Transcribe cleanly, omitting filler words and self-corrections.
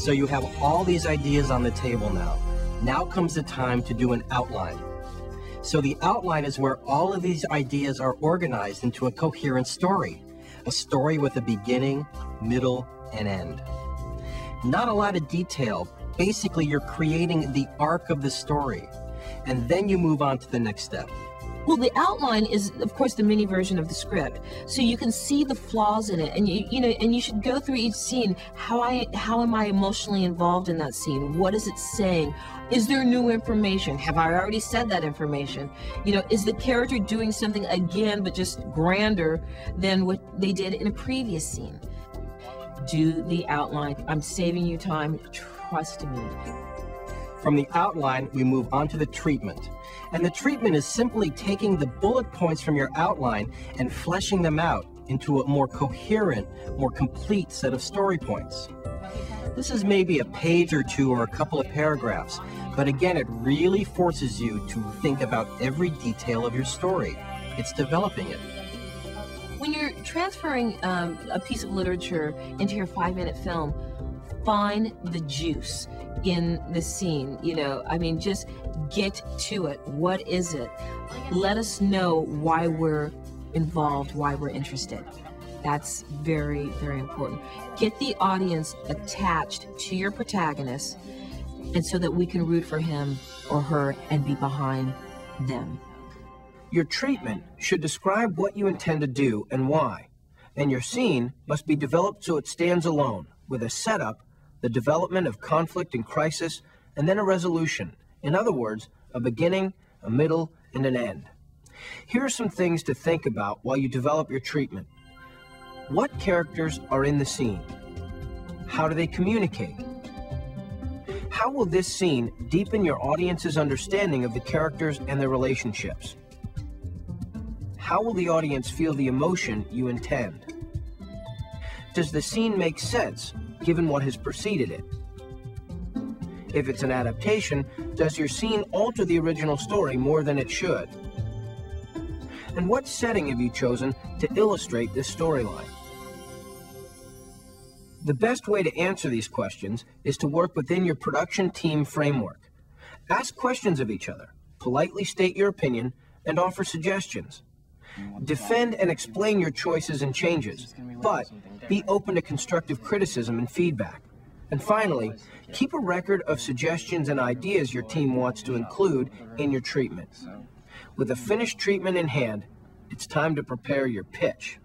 So you have all these ideas on the table now. Now comes the time to do an outline. So the outline is where all of these ideas are organized into a coherent story. A story with a beginning, middle, and end. Not a lot of detail. Basically, you're creating the arc of the story. And then you move on to the next step. Well, the outline is, of course, the mini version of the script, so you can see the flaws in it, and you should go through each scene. How am I emotionally involved in that scene? What is it saying? Is there new information? Have I already said that information? Is the character doing something again, but just grander than what they did in a previous scene? Do the outline. I'm saving you time. Trust me. From the outline, we move on to the treatment. And the treatment is simply taking the bullet points from your outline and fleshing them out into a more coherent, more complete set of story points. This is maybe a page or two or a couple of paragraphs, but again, it really forces you to think about every detail of your story. It's developing it. When you're transferring a piece of literature into your 5-minute film, find the juice in the scene. Just get to it. What is it? Let us know why we're involved, why we're interested. That's very, very important. Get the audience attached to your protagonist, and so that we can root for him or her and be behind them. Your treatment should describe what you intend to do and why, and your scene must be developed so it stands alone, with a setup, the development of conflict and crisis, and then a resolution. In other words, a beginning, a middle, and an end. Here are some things to think about while you develop your treatment. What characters are in the scene? How do they communicate? How will this scene deepen your audience's understanding of the characters and their relationships? How will the audience feel the emotion you intend? Does the scene make sense, given what has preceded it? If it's an adaptation, does your scene alter the original story more than it should? And what setting have you chosen to illustrate this storyline? The best way to answer these questions is to work within your production team framework. Ask questions of each other, politely state your opinion, and offer suggestions. Defend and explain your choices and changes, but be open to constructive criticism and feedback. And finally, keep a record of suggestions and ideas your team wants to include in your treatment. With a finished treatment in hand, it's time to prepare your pitch.